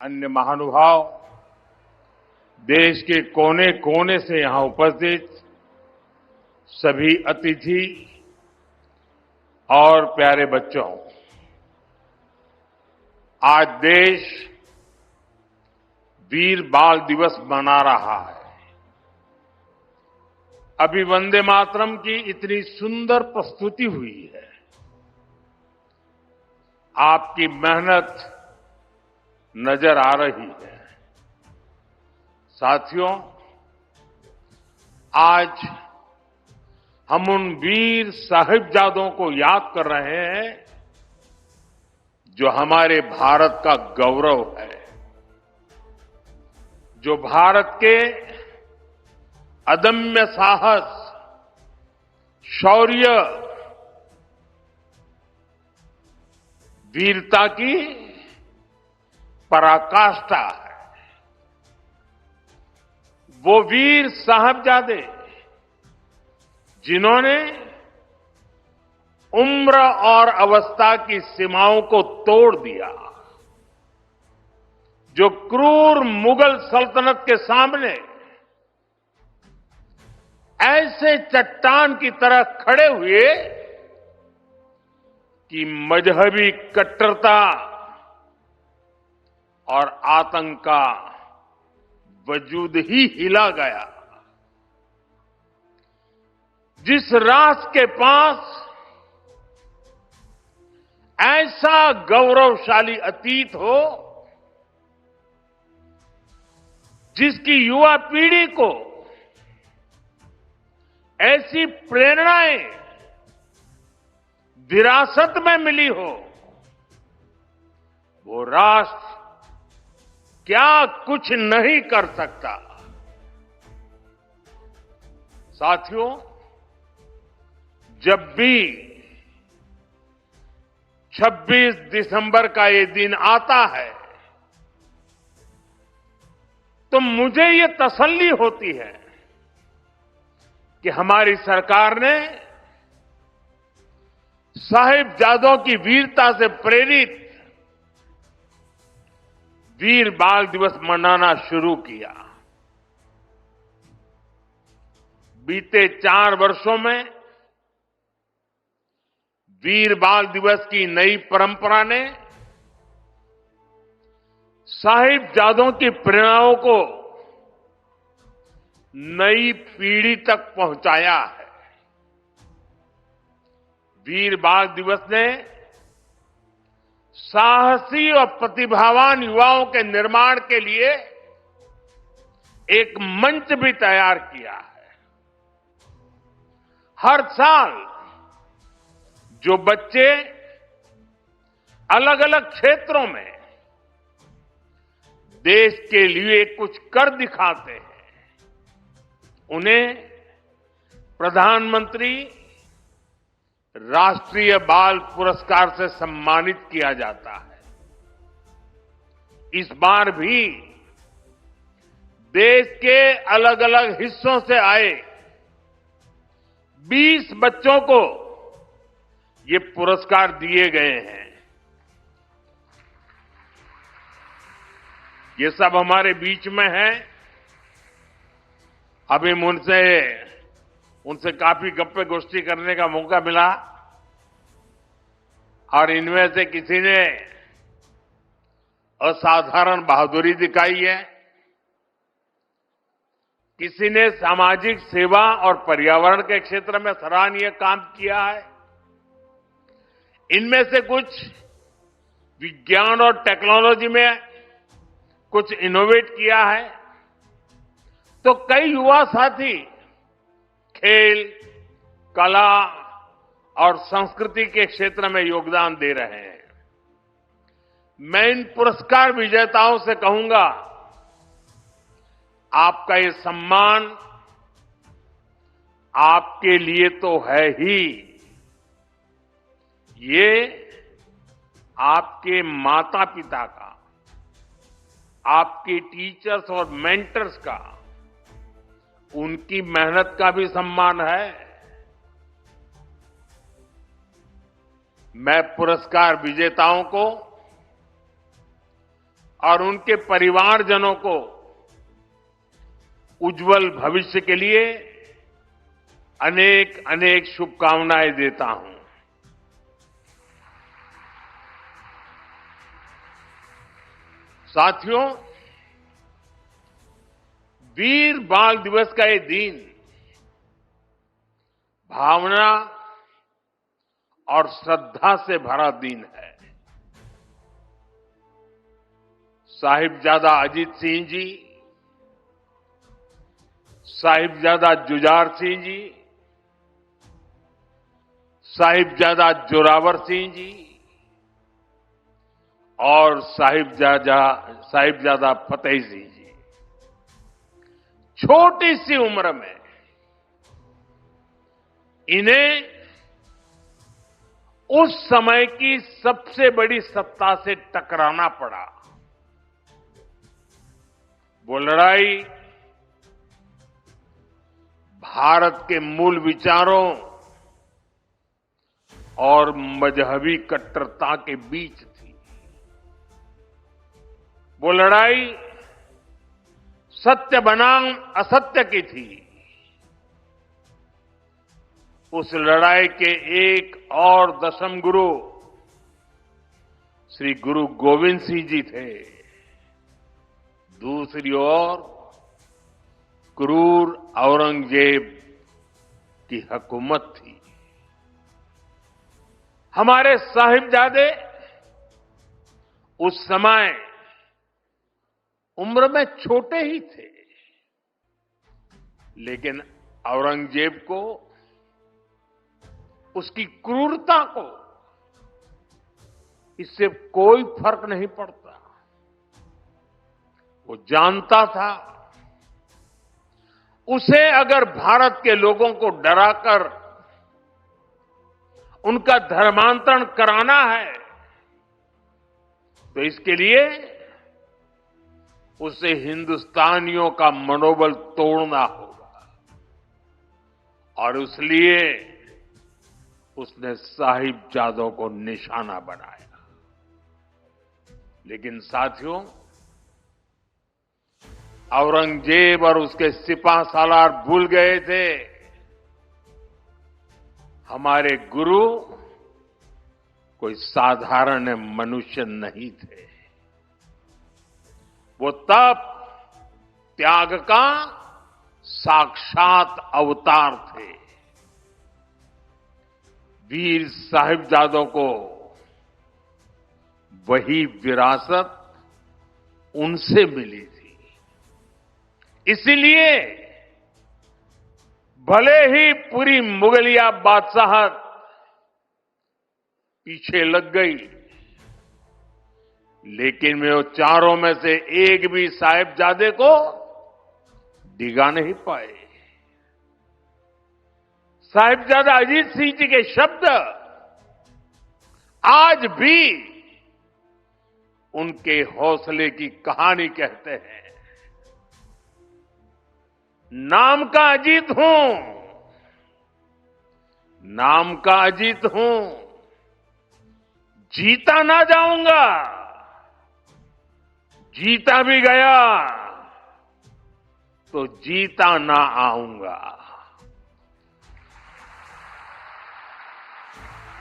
अन्य महानुभाव, देश के कोने कोने से यहां उपस्थित सभी अतिथि और प्यारे बच्चों, आज देश वीर बाल दिवस मना रहा है। अभी वंदे मातरम की इतनी सुंदर प्रस्तुति हुई है। आपकी मेहनत नजर आ रही है। साथियों, आज हम उन वीर साहिबजादों को याद कर रहे हैं जो हमारे भारत का गौरव है, जो भारत के अदम्य साहस, शौर्य, वीरता की पराकाष्ठा है। वो वीर साहबजादे जिन्होंने उम्र और अवस्था की सीमाओं को तोड़ दिया, जो क्रूर मुगल सल्तनत के सामने ऐसे चट्टान की तरह खड़े हुए कि मजहबी कट्टरता और आतंक का वजूद ही हिला गया। जिस राष्ट्र के पास ऐसा गौरवशाली अतीत हो, जिसकी युवा पीढ़ी को ऐसी प्रेरणाएं विरासत में मिली हो, वो राष्ट्र क्या कुछ नहीं कर सकता। साथियों, जब भी 26 दिसंबर का ये दिन आता है तो मुझे ये तसल्ली होती है कि हमारी सरकार ने साहिबजादों की वीरता से प्रेरित वीर बाल दिवस मनाना शुरू किया। बीते 4 वर्षों में वीर बाल दिवस की नई परंपरा ने साहिबजादों की प्रेरणाओं को नई पीढ़ी तक पहुंचाया है। वीर बाल दिवस ने साहसी और प्रतिभावान युवाओं के निर्माण के लिए एक मंच भी तैयार किया है। हर साल जो बच्चे अलग अलग क्षेत्रों में देश के लिए कुछ कर दिखाते हैं, उन्हें प्रधानमंत्री राष्ट्रीय बाल पुरस्कार से सम्मानित किया जाता है। इस बार भी देश के अलग अलग हिस्सों से आए 20 बच्चों को ये पुरस्कार दिए गए हैं। ये सब हमारे बीच में है। अभी उनसे काफी गप्पे गोष्ठी करने का मौका मिला और इनमें से किसी ने असाधारण बहादुरी दिखाई है, किसी ने सामाजिक सेवा और पर्यावरण के क्षेत्र में सराहनीय काम किया है। इनमें से कुछ विज्ञान और टेक्नोलॉजी में कुछ इनोवेट किया है, तो कई युवा साथी खेल, कला और संस्कृति के क्षेत्र में योगदान दे रहे हैं। मैं इन पुरस्कार विजेताओं से कहूंगा, आपका ये सम्मान आपके लिए तो है ही, ये आपके माता पिता का, आपके टीचर्स और मेंटर्स का, उनकी मेहनत का भी सम्मान है। मैं पुरस्कार विजेताओं को और उनके परिवारजनों को उज्जवल भविष्य के लिए अनेक अनेक शुभकामनाएं देता हूं। साथियों, वीर बाल दिवस का ये दिन भावना और श्रद्धा से भरा दिन है। साहिबजादा अजीत सिंह जी, साहिबजादा जुझार सिंह जी, साहिबजादा जोरावर सिंह जी और साहिबजादा फतेह सिंह जी छोटी सी उम्र में इन्हें उस समय की सबसे बड़ी सत्ता से टकराना पड़ा। वो लड़ाई भारत के मूल विचारों और मजहबी कट्टरता के बीच थी। वो लड़ाई सत्य बनाम असत्य की थी। उस लड़ाई के एक और दशम गुरु श्री गुरु गोविंद सिंह जी थे। दूसरी ओर क्रूर औरंगजेब की हुकूमत थी। हमारे साहिबजादे उस समय उम्र में छोटे ही थे, लेकिन औरंगजेब को, उसकी क्रूरता को इससे कोई फर्क नहीं पड़ता। वो जानता था उसे अगर भारत के लोगों को डराकर उनका धर्मांतरण कराना है तो इसके लिए उसे हिंदुस्तानियों का मनोबल तोड़ना होगा, और इसलिए उसने साहिबजादों को निशाना बनाया। लेकिन साथियों, औरंगजेब और उसके सिपह सालार भूल गए थे हमारे गुरु कोई साधारण मनुष्य नहीं थे। वो तप त्याग का साक्षात अवतार थे। वीर साहिबजादों को वही विरासत उनसे मिली थी। इसलिए भले ही पूरी मुगलिया बादशाहत पीछे लग गई, लेकिन वे वो चारों में से एक भी साहिबजादे को डिगा नहीं पाए। साहिबजादा अजीत सिंह जी के शब्द आज भी उनके हौसले की कहानी कहते हैं। नाम का अजीत हूं, नाम का अजीत हूं, जीता ना जाऊंगा, जीता भी गया तो जीता ना आऊंगा।